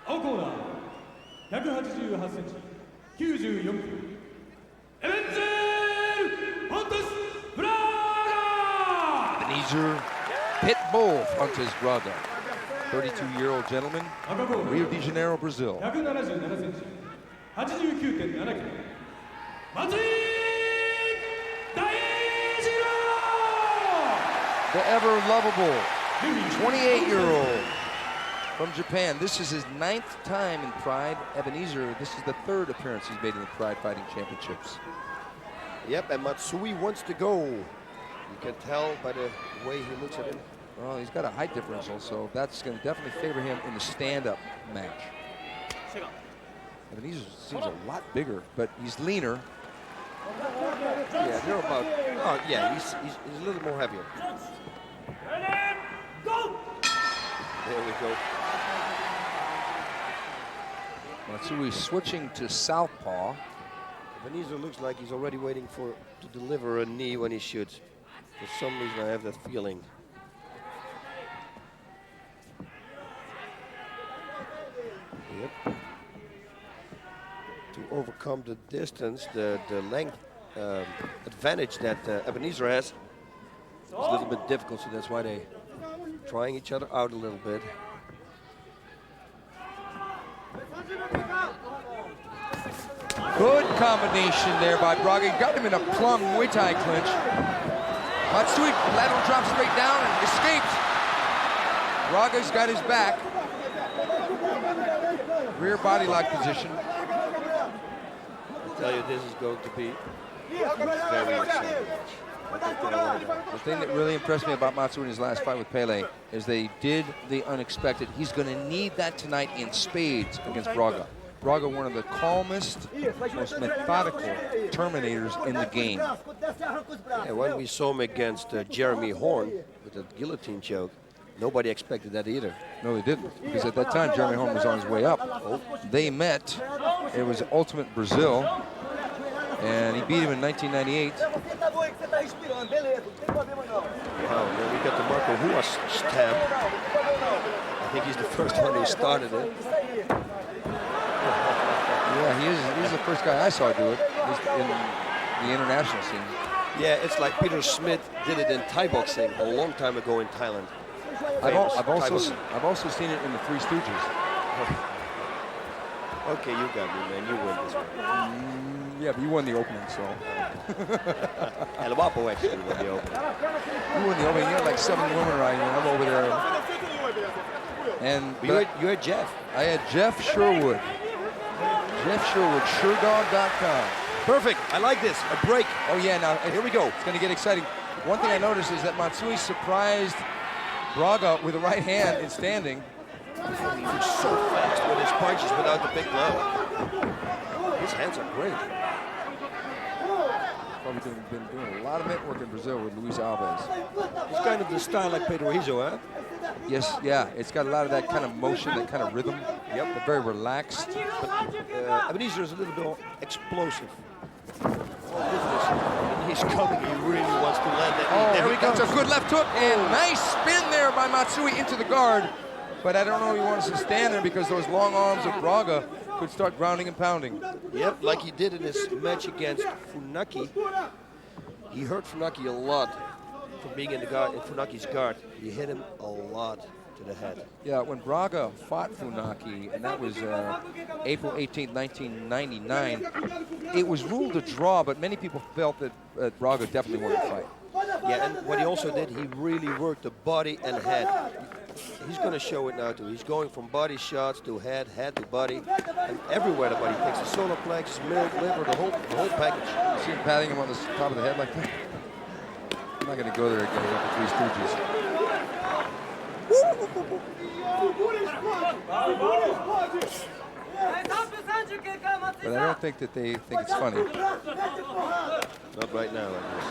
青コーナー188センチ94キロ Ebenezer Pit Bull Fontes Braga, 32-year-old gentleman, Rio de Janeiro, Brazil. 177センチ 89.7 キロ Matsui Daijiro! The ever lovable 28-year-old from Japan. This is his 9th time in Pride. Ebenezer, this is the 3rd appearance he's made in the Pride Fighting Championships. Yep, and Matsui wants to go. You can tell by the way he looks at him. Well, he's got a height differential, so that's going to definitely favor him in the stand-up match. Ebenezer seems a lot bigger, but he's leaner. Yeah, they're about. Oh, yeah, he's a little more heavier. There we go. Matsui switching to southpaw. Ebenezer looks like he's already waiting to deliver a knee when he should. For some reason, I have that feeling. Yep. To overcome the distance, the length advantage that Ebenezer has, it's a little bit difficult, so that's why they're trying each other out a little bit. Good combination there by Braga. He got him in a plumb Muay Thai clinch. Matsui lateral drops straight down and escapes. Braga's got his back. Rear body lock position. I tell you, this is going to be very exciting. The thing that really impressed me about Matsui in his last fight with Pele is they did the unexpected. He's going to need that tonight in spades against Braga. Braga, one of the calmest, most methodical terminators in the game. Yeah, when we saw him against Jeremy Horn with the guillotine choke, nobody expected that either. No, they didn't, because at that time, Jeremy Horn was on his way up. They met. It was Ultimate Brazil, and he beat him in 1998. Wow, yeah, we got the Marco Huas stamp. I think he's the first one who started it. Yeah, he's the first guy I saw do it in the international scene. Yeah, it's like Peter Smith did it in Thai boxing a long time ago in Thailand. I've also seen it in the Three Stooges. Okay, you got me, man. You win this one. Yeah, but you won the opening, so. El Guapo actually won the opening. You won the opening. You had like 7 women riding, and I'm over there. And you had Jeff. I had Jeff Sherwood. Jeff Sherwood, SureDog.com. Perfect. I like this. A break. Oh yeah. Now here we go. It's going to get exciting. One thing I noticed is that Matsui surprised Braga with the right hand in standing. He's so fast with his punches without the big blow. His hands are great. Probably been doing a lot of mitt work in Brazil with Luis Alves. It's kind of the style like Pedro Rizzo, huh? Yes, yeah. It's got a lot of that kind of motion, that kind of rhythm. Yep. But very relaxed. But Ebenezer is a little bit more explosive. He's coming. He really wants to land that. Oh, there he goes. A good left hook and nice spin there by Matsui into the guard. But I don't know if he wants to stand there because those long arms of Braga could start grounding and pounding. Yep, like he did in his match against Funaki. He hurt Funaki a lot from being in Funaki's guard. He hit him a lot to the head. Yeah, when Braga fought Funaki, and that was April 18th, 1999, it was ruled a draw, but many people felt that Braga definitely won the fight. Yeah, and what he also did, he really worked the body and head. He's going to show it now too. He's going from body shots to head to body, and everywhere the body takes. The solar plexus, middle, liver, the whole package. You see him patting him on the top of the head like that? I'm not going to go there again with the Three Stooges. But I don't think that they think it's funny. Not right now, I guess.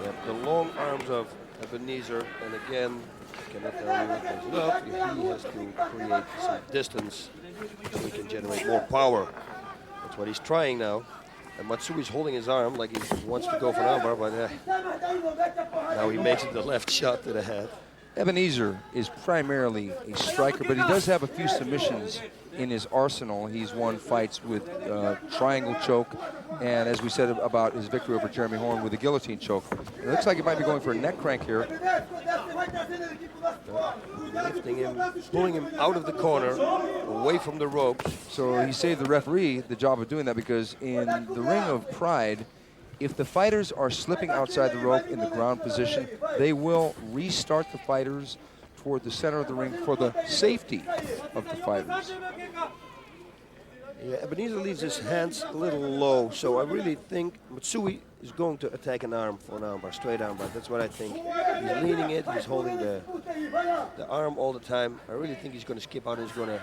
Yeah, the long arms of Ebenezer, and again, I cannot tell you if enough. He has to create some distance so he can generate more power. That's what he's trying now. And Matsui's holding his arm like he wants to go for an armbar, but now he makes it the left shot to the head. Ebenezer is primarily a striker, but he does have a few submissions in his arsenal. He's won fights with triangle choke, and as we said about his victory over Jeremy Horn, with a guillotine choke. It looks like he might be going for a neck crank here. Lifting him, pulling him out of the corner, away from the ropes. So he saved the referee the job of doing that, because in the Ring of Pride, if the fighters are slipping outside the rope in the ground position, they will restart the fighters toward the center of the ring for the safety of the fighters. Yeah, Ebenezer leaves his hands a little low, so I really think Matsui is going to attack an arm for an armbar, straight armbar. That's what I think. He's leaning it, he's holding the arm all the time. I really think he's going to skip out and he's going to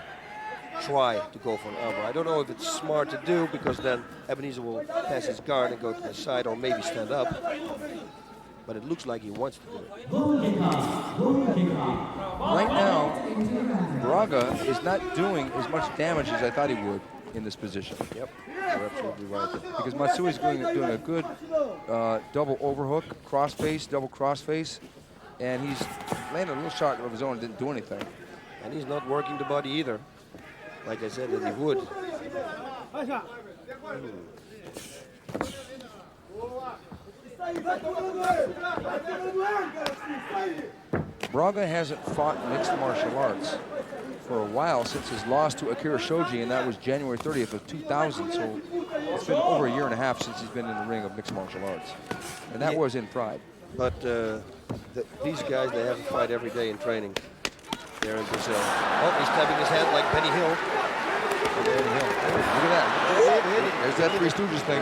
try to go for an armbar. I don't know if it's smart to do, because then Ebenezer will pass his guard and go to the side or maybe stand up. But it looks like he wants to do it. Right now, Braga is not doing as much damage as I thought he would in this position. Yep, you're absolutely right. Because Matsui is doing a good double overhook, crossface, double crossface, and he's landed a little shot of his own and didn't do anything. And he's not working the body either, like I said that he would. Braga hasn't fought mixed martial arts for a while, since his loss to Akira Shoji, and that was January 30th of 2000. So it's been over a year and a half since he's been in the ring of mixed martial arts, and that was in Pride. But these guys, they have to fight every day in training there in Brazil. Oh, he's tapping his hand like Benny Hill. Benny Hill. Look at that. There's that Three Stooges thing.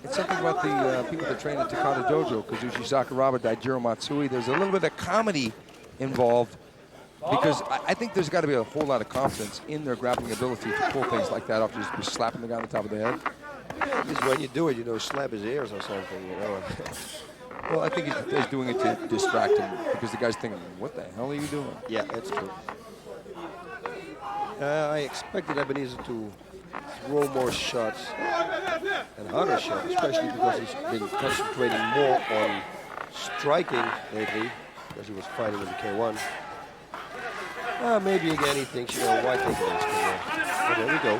It's something about the people that train at Takata Dojo, Kazushi Sakuraba, Daijiro Matsui. There's a little bit of comedy involved, because I think there's got to be a whole lot of confidence in their grappling ability to pull things like that off, just be slapping the guy on the top of the head. Just when you do it, you know, slap his ears or something, you know. Well, I think he's doing it to distract him, because the guy's thinking, what the hell are you doing? Yeah, that's true. I expected Ebenezer to throw more shots and harder shots, especially because he's been concentrating more on striking lately, because he was fighting in the K1. Maybe again he thinks, you know, why take it risk? But there we go.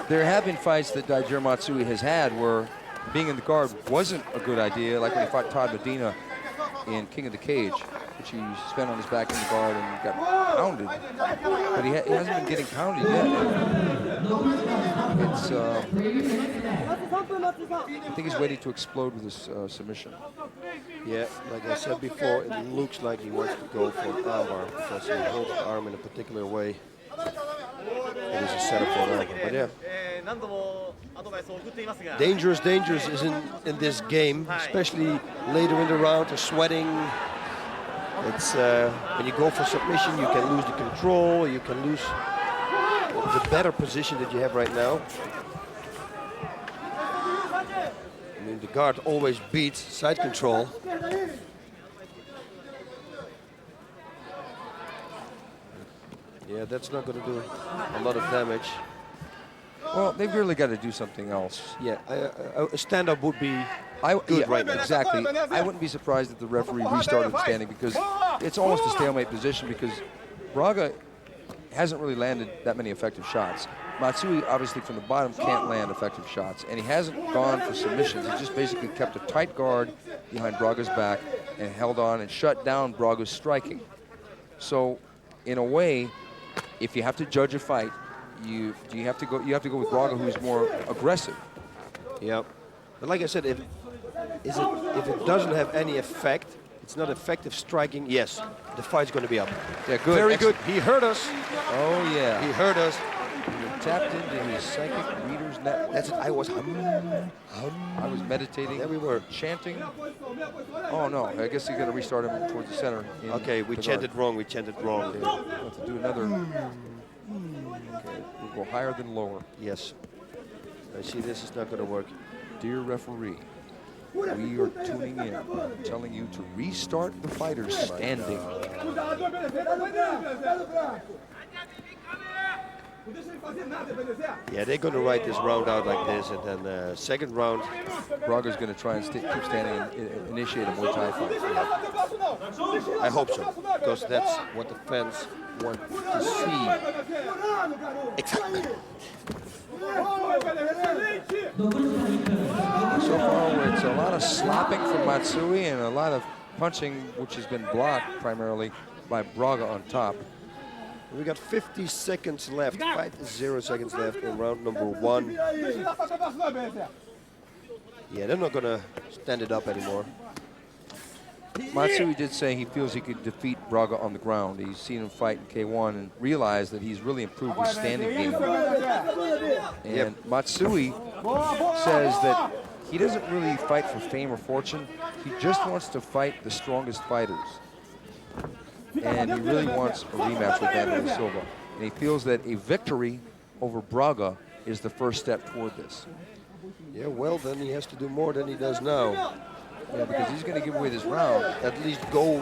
There have been fights that Daijiro Matsui has had where being in the guard wasn't a good idea, like when he fought Todd Medina in King of the Cage, which he spent on his back in the guard and got pounded. But he hasn't been getting pounded yet. It's, I think he's waiting to explode with his submission. Yeah, like I said before, it looks like he wants to go for an armbar, because he holds the arm in a particular way. It is a setup for an armbar, but yeah. Dangerous is in this game, especially later in the round, the sweating. It's when you go for submission, you can lose the control, you can lose the better position that you have right now. I mean, the guard always beats side control. Yeah, that's not going to do a lot of damage. Well, they've really got to do something else. Yeah, a stand-up would be good right now. Exactly. I wouldn't be surprised if the referee restarted standing, because it's almost a stalemate position, because Braga hasn't really landed that many effective shots. Matsui, obviously, from the bottom can't land effective shots, and he hasn't gone for submissions. He just basically kept a tight guard behind Braga's back and held on and shut down Braga's striking. So, in a way, if you have to judge a fight, you have to go with Braga, who's more aggressive. Yep. But like I said, if it doesn't have any effect, it's not effective striking, yes, the fight's going to be up. Yeah, good. Very good. He heard us. Oh, yeah. He heard us. He tapped into his psychic reader's net. That's it. I was I was meditating. There we were. Chanting. Oh, no. I guess you're going to restart him towards the center. Okay, we chanted wrong. We chanted wrong. Okay. We'll have to do another. Okay, we'll go higher than lower. Yes. I see this is not going to work. Dear referee, we are tuning in, telling you to restart the fighters standing. Yeah, they're going to write this round out like this, and then second round. Braga's going to try and keep standing and initiate a Muay Thai fight. I hope so, because that's what the fans want to see. Exactly. So far, it's a lot of slapping from Matsui and a lot of punching, which has been blocked primarily by Braga on top. We got 50 seconds left, 50 seconds left in round number 1. Yeah, they're not gonna stand it up anymore. Matsui did say he feels he could defeat Braga on the ground. He's seen him fight in K1 and realized that he's really improved his standing game. And Matsui says that he doesn't really fight for fame or fortune. He just wants to fight the strongest fighters. And he really wants a rematch with Anderson Silva. And he feels that a victory over Braga is the first step toward this. Yeah, well, then he has to do more than he does now. Yeah, because he's going to give away this round. At least go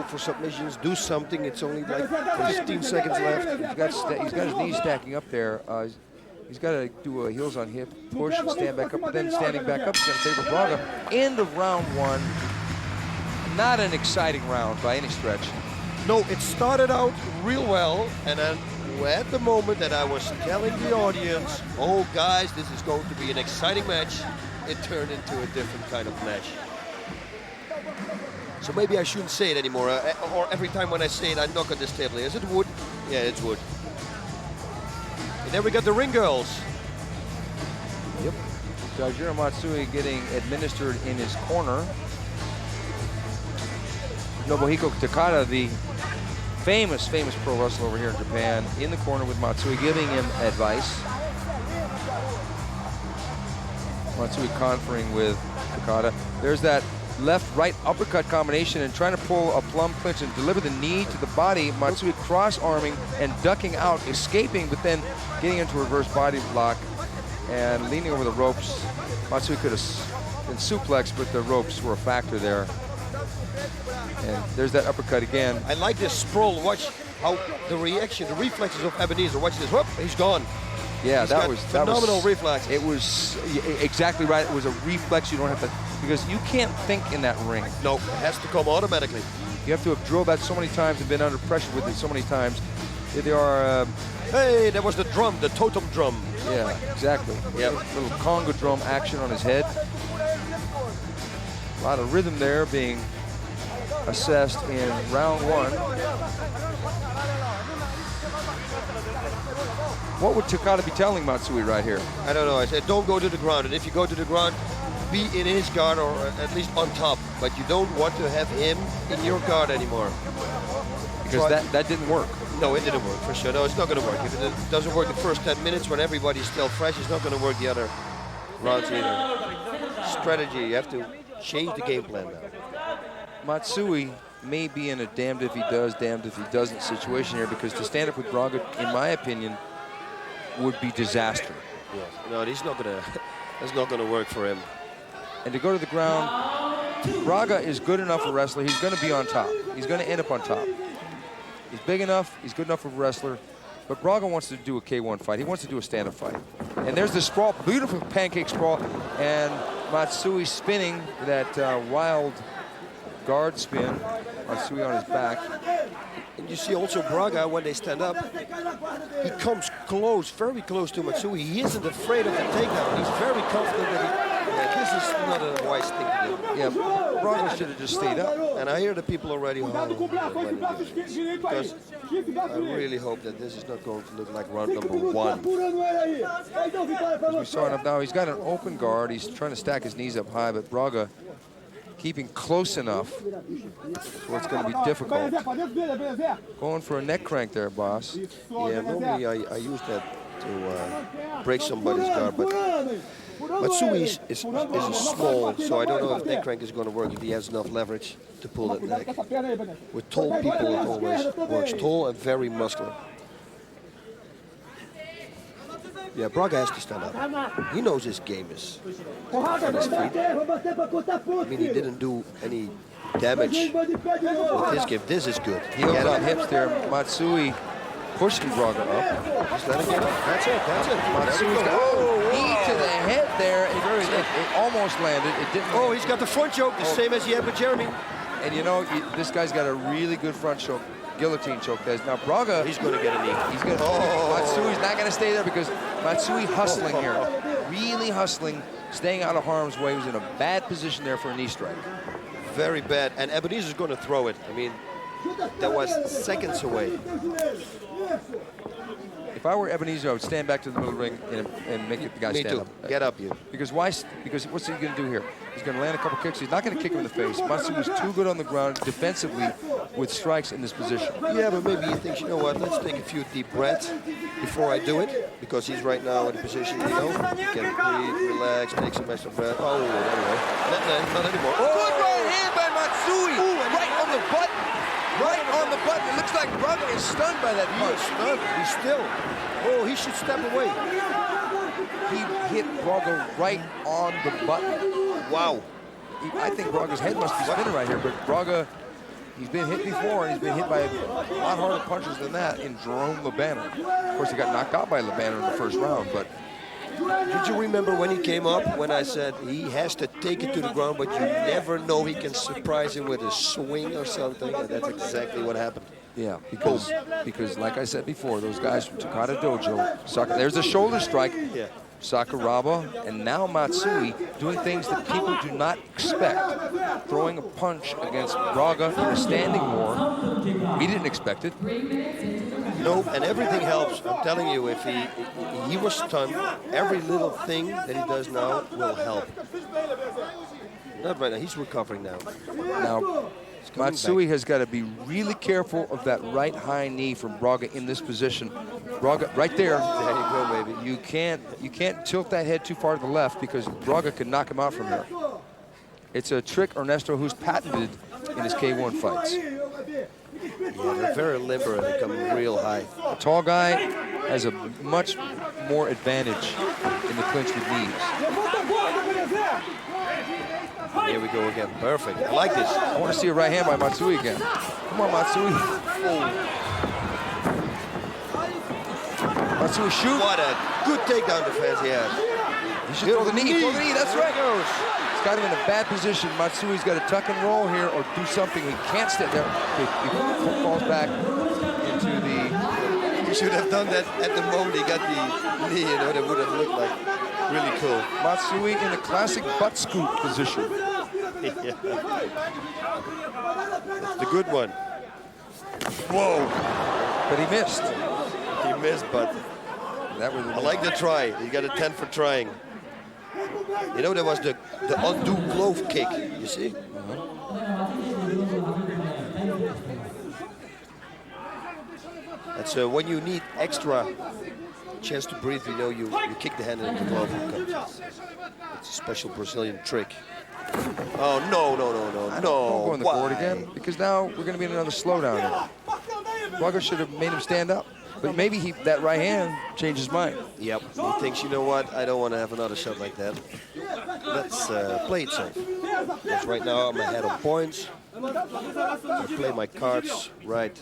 for submissions, do something. It's only like 15 seconds left. He's got his knees stacking up there. He's got to do a heels on hip, push, and stand back up, but then standing back up is going to favor Braga. End of round 1. Not an exciting round by any stretch. No, it started out real well, and then at the moment that I was telling the audience, oh guys, this is going to be an exciting match, it turned into a different kind of match. So maybe I shouldn't say it anymore, or every time when I say it, I knock on this table. Is it wood? Yeah, it's wood. And then we got the ring girls. Yep. Daijiro Matsui getting administered in his corner. Nobuhiko Takada, the famous pro wrestler over here in Japan, in the corner with Matsui, giving him advice. Matsui conferring with Takada. There's that left-right uppercut combination and trying to pull a plum clinch and deliver the knee to the body. Matsui cross-arming and ducking out, escaping, but then getting into a reverse body block and leaning over the ropes. Matsui could have been suplexed, but the ropes were a factor there. And there's that uppercut again. I like this sprawl. Watch how the reaction, the reflexes of Ebenezer. Watch this. Whoop, he's gone. Yeah, He's that got was phenomenal reflex. It was exactly right. It was a reflex. You don't have to, because you can't think in that ring. No, it has to come automatically. You have to have drilled that so many times and been under pressure with it so many times. There are. Hey, that was the drum, the totem drum. Yeah, exactly. Yeah, little Congo drum action on his head. A lot of rhythm there being assessed in round 1. What would Takada be telling Matsui right here? I don't know. I said, don't go to the ground. And if you go to the ground, be in his guard or at least on top. But you don't want to have him in your guard anymore. Because that didn't work. No, it didn't work for sure. No, it's not going to work. If it doesn't work the first 10 minutes when everybody's still fresh, it's not going to work the other rounds either. Strategy, you have to change the game plan now. Matsui may be in a damned if he does, damned if he doesn't situation here, because to stand up with Braga, in my opinion, would be disaster. Yes. No, he's not gonna. That's not gonna work for him. And to go to the ground, Braga is good enough a wrestler. He's going to be on top. He's going to end up on top. He's big enough. He's good enough of a wrestler. But Braga wants to do a K1 fight. He wants to do a stand-up fight. And there's the sprawl, beautiful pancake sprawl, and Matsui spinning that wild guard spin. Matsui on his back. And you see also Braga, when they stand up, he comes close, very close to Matsui. He isn't afraid of the takedown. He's very confident that this is not a wise thing to do. Yeah, Braga should have just stayed up. And I hear the people already, because I really hope that this is not going to look like round number 1. As we saw it now, he's got an open guard. He's trying to stack his knees up high, but Braga keeping close enough so it's going to be difficult. Going for a neck crank there, boss. Yeah, normally I use that to break somebody's guard, but Matsui is small, so I don't know if neck crank is going to work if he has enough leverage to pull that neck. With tall people, it always works. Tall and very muscular. Yeah, Braga has to stand up. He knows his game is on his feet. I mean, he didn't do any damage with his game. This is good. Heels on hips there. Matsui pushing Braga up. Just let him get up. That's it. That's it. Matsui's got knee to the head there. It almost landed. It didn't. Oh, he's got the front choke, the same as he had with Jeremy. And you know, this guy's got a really good front choke, guillotine choke. Now Braga, He's going to get a knee. he's going to. Matsui's not going to stay there because Matsui hustling here, really hustling, staying out of harm's way. He was in a bad position there for a knee strike. Very bad. And Ebenezer's going to throw it. I mean, that was seconds away. If I were Ebenezer, I would stand back to the middle of the ring and make the guy Me stand too. up. Get up, you. Because why? Because what's he going to do here? He's going to land a couple kicks. He's not going to kick him in the face. Matsui was too good on the ground defensively with strikes in this position. Yeah, but maybe he thinks, you know what, let's take a few deep breaths before I do it. Because he's right now in the position, you know, he can breathe, relax, take some extra breath. Oh, anyway. Not anymore. Good right hand by Matsui. Right on the button. Right on the button. It looks like Braga is stunned by that punch. He's stunned. He's still. Oh, he should step away. He hit Braga right on the button. Wow. I think Braga's head must be spinning right here, but Braga, he's been hit before, and he's been hit by a lot harder punches than that in Jerome Labana. Of course, he got knocked out by Labana in the first round, but Did you remember when he came up, when I said he has to take it to the ground, but you never know, he can surprise him with a swing or something, and that's exactly what happened. yeah, because like I said before, those guys from Takata Dojo, there's a shoulder strike. Yeah. Sakuraba and now Matsui doing things that people do not expect. Throwing a punch against Braga in a standing war. We didn't expect it. No, and everything helps. I'm telling you, if he was stunned, every little thing that he does now will help. Not right now. He's recovering now. Now, Matsui has got to be really careful of that right high knee from Braga in this position. Braga, right there. There you go, baby. You can't tilt that head too far to the left because Braga can knock him out from here. It's a trick Ernesto who's patented in his K1 fights. Yeah, they're very limber and they come real high. A tall guy has a much more advantage in the clinch with knees. Here we go again. Perfect. I like this. I want to see a right hand by Matsui again. Come on, Matsui. Matsui, shoot. What a good takedown defense he has. He should throw the knee. Throw the knee. That's right. There he goes. He's got him in a bad position. Matsui's got to tuck and roll here or do something. He can't stay there. He falls back into the... He should have done that at the moment he got the knee, you know, that would have looked like really cool. Matsui in the classic butt scoop position. Yeah. The good one. Whoa. But he missed. He missed, but That was I like the try. You got a 10 for trying. You know, there was the undo glove kick, you see? That's when you need extra chance to breathe, you know, you kick the hand into the glove and comes. It's a special Brazilian trick. Oh, no. Don't go on the board again, because now we're going to be in another slowdown here. Braga should have made him stand up, but maybe that right hand changed his mind. Yep. He thinks, you know what, I don't want to have another shot like that. Let's play it safe. Because right now I'm ahead of points. I play my cards right.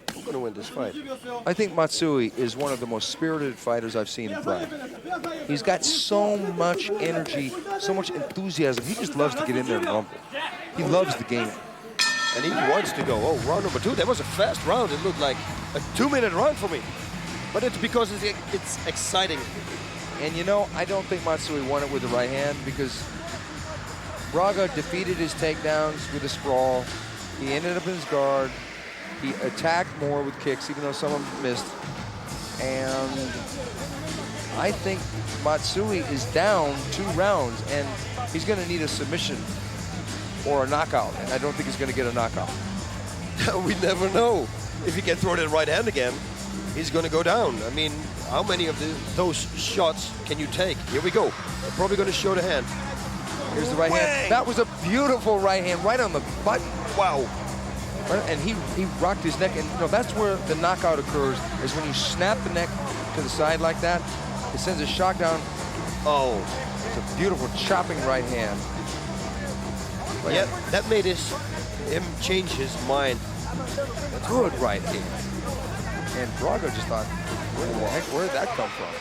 I'm going to win this fight. I think Matsui is one of the most spirited fighters I've seen in Braga. He's got so much energy, so much enthusiasm. He just loves to get in there and rumble. He loves the game. And he wants to go. Oh, round number 2. That was a fast round. It looked like a 2-minute round for me. But it's because it's exciting. And you know, I don't think Matsui won it with the right hand because Braga defeated his takedowns with a sprawl. He ended up in his guard. He attacked more with kicks, even though some of them missed. And I think Matsui is down 2 rounds, and he's going to need a submission or a knockout. And I don't think he's going to get a knockout. We never know. If he can throw that right hand again, he's going to go down. I mean, how many of those shots can you take? Here we go. They're probably going to show the hand. Here's the right hand. That was a beautiful right hand, right on the button. Wow. And he rocked his neck, and you know that's where the knockout occurs, is when you snap the neck to the side like that. It sends a shock down. Oh. It's a beautiful chopping right hand. But yeah, that made him change his mind. Good right hand. And Braga just thought, where did that come from?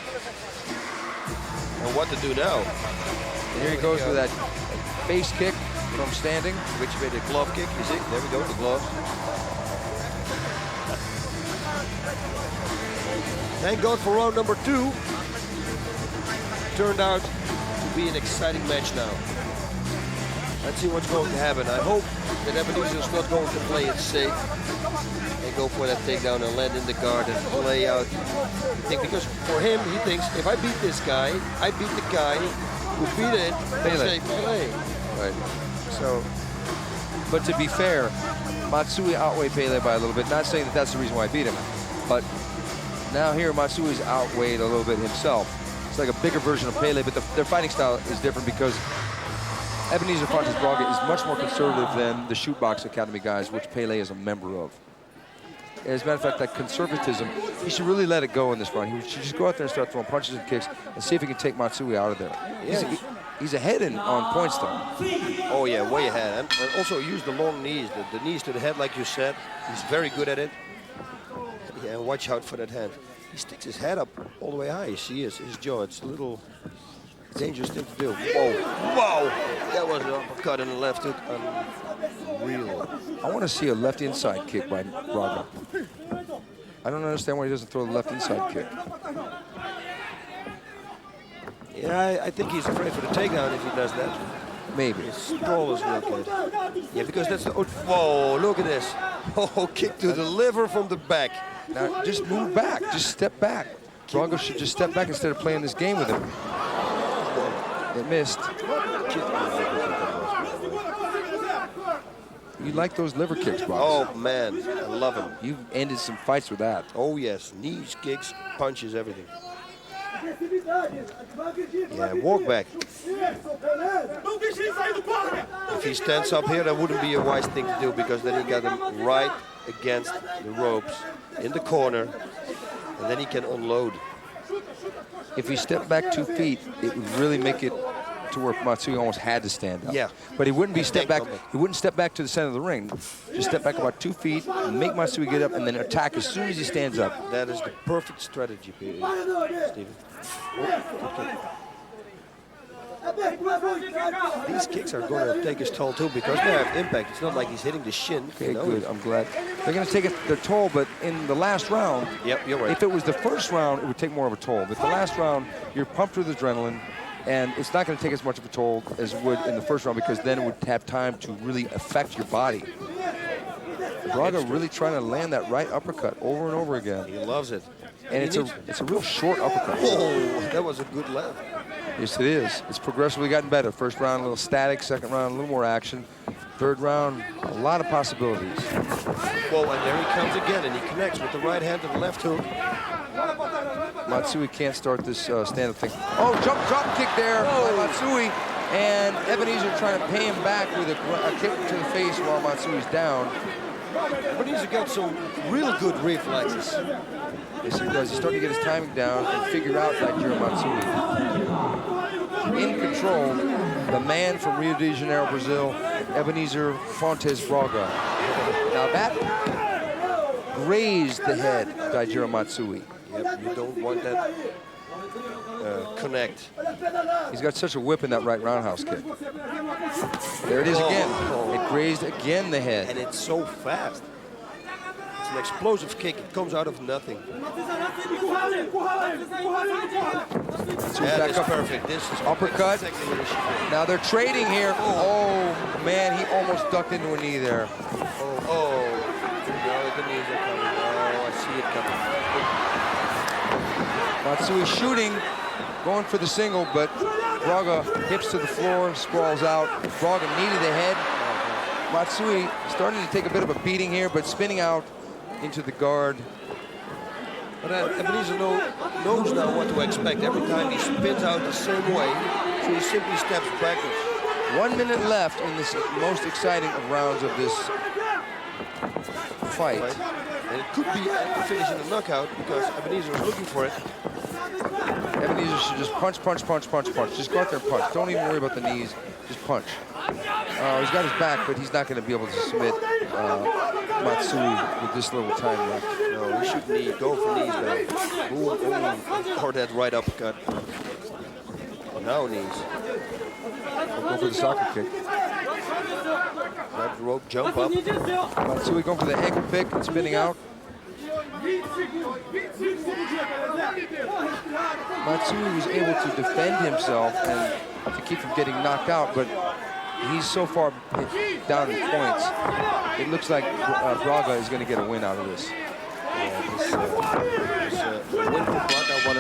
And what to do now? And here he goes with that face kick from standing. Which way the glove kick, you see? There we go, the glove. Thank God for round number 2. Turned out to be an exciting match now. Let's see what's going to happen. I hope that Ebenezer is not going to play it safe and go for that takedown and land in the guard and play out. Because for him, he thinks, if I beat this guy, I beat the guy who beat it, Pele. Pele. Right. So, but to be fair, Matsui outweighed Pele by a little bit. Not saying that that's the reason why I beat him, but now here Matsui's outweighed a little bit himself. It's like a bigger version of Pele, but their fighting style is different because Ebenezer Fontes Braga is much more conservative than the Shootbox Academy guys, which Pele is a member of. As a matter of fact, that conservatism, he should really let it go in this round. He should just go out there and start throwing punches and kicks and see if he can take Matsui out of there. Yeah. He's ahead on points, though. Oh, yeah, way ahead. And also use the long knees, the knees to the head, like you said. He's very good at it. Yeah, and watch out for that hand. He sticks his head up all the way high. You see his jaw. It's a little dangerous thing to do. Whoa, whoa! That was an uppercut in the left hook. Unreal. I want to see a left inside kick by Braga. I don't understand why he doesn't throw the left inside kick. Yeah, I think he's afraid for the takedown if he does that. Maybe. His sprawl is real good. Yeah, because that's the... Oh, whoa, look at this. Oh, kick to the liver from the back. Now, just move back. Just step back. Braga should just step back instead of playing this game with him. It missed. You like those liver kicks, Braga? Oh, man, I love him. You've ended some fights with that. Oh, yes. Knees, kicks, punches, everything. Yeah, walk back. If he stands up here, that wouldn't be a wise thing to do because then he got him right against the ropes in the corner, and then he can unload. If he stepped back 2 feet, it would really make it to where Matsui almost had to stand up. Yeah. But he wouldn't be step back. He wouldn't step back to the center of the ring. Just step back about 2 feet, make Matsui get up, and then attack as soon as he stands up. That is the perfect strategy, Stephen. These kicks are going to take his toll too because they have impact. It's not like he's hitting the shin. Okay, good. I'm glad. They're going to take their toll, but in the last round, yep, you're right. If it was the first round, it would take more of a toll. But the last round, you're pumped with adrenaline, and it's not going to take as much of a toll as it would in the first round because then it would have time to really affect your body. Braga really trying to land that right uppercut over and over again. He loves it. And it's a real short uppercut. Oh, that was a good left. Yes, it is. It's progressively gotten better. First round, a little static. Second round, a little more action. Third round, a lot of possibilities. Whoa, and there he comes again, and he connects with the right hand to the left hook. Matsui can't start this stand-up thing. Oh, drop kick there by Matsui. And Ebenezer trying to pay him back with a kick to the face while Matsui's down. Ebenezer got some real good reflexes. Yes, he does. He's starting to get his timing down and figure out Daijiro Matsui. In control, the man from Rio de Janeiro, Brazil, Ebenezer Fontes Braga. Now that grazed the head, Daijiro Matsui. Yep, you don't want that connect. He's got such a whip in that right roundhouse kick. There it is again. It grazed again the head. And it's so fast. It's an explosive kick. It comes out of nothing. Yeah, that's perfect. This is uppercut. Exactly what it should be. Now they're trading here. Oh, man, he almost ducked into a knee there. Oh. No, the knees are coming. Oh, I see it coming. Matsui shooting, going for the single, but Braga hips to the floor, sprawls out. Braga needed the head. Matsui starting to take a bit of a beating here, but spinning out into the guard. But Ebenezer knows now what to expect. Every time he spins out the same way, so he simply steps backwards. 1 minute left in this most exciting of rounds of this fight. And it could be a finish in a knockout because Ebenezer was looking for it. Ebenezer should just punch, punch, punch, punch, punch. Just go out there and punch. Don't even worry about the knees. Just punch. He's got his back, but he's not going to be able to submit Matsui with this little time left. No, we should knee. Go for knees now. Boom, or that right uppercut. Now knees. Go for the soccer kick. Grab the rope, jump up. Matsui going for the ankle pick and spinning out. Matsui was able to defend himself and to keep from getting knocked out, but he's so far down in points. It looks like Braga is going to get a win out of this. This win for Braga 100%.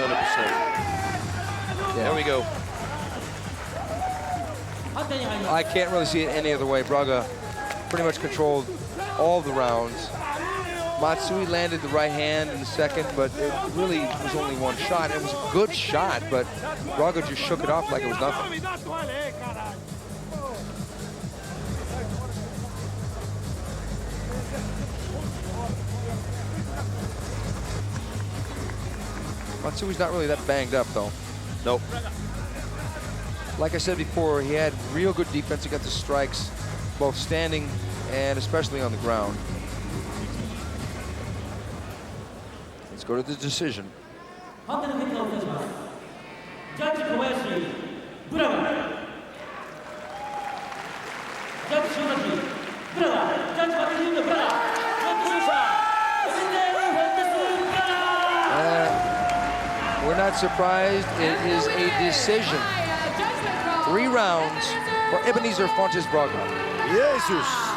Yeah. There we go. I can't really see it any other way. Braga pretty much controlled all the rounds. Matsui landed the right hand in the second, but it really was only one shot. It was a good shot, but Braga just shook it off like it was nothing. Matsui's not really that banged up, though. Nope. Like I said before, he had real good defense. He got the strikes, both standing and especially on the ground. Let's go to the decision. We're not surprised. It is a decision. 3 rounds for Ebenezer Fontes Braga. Jesus.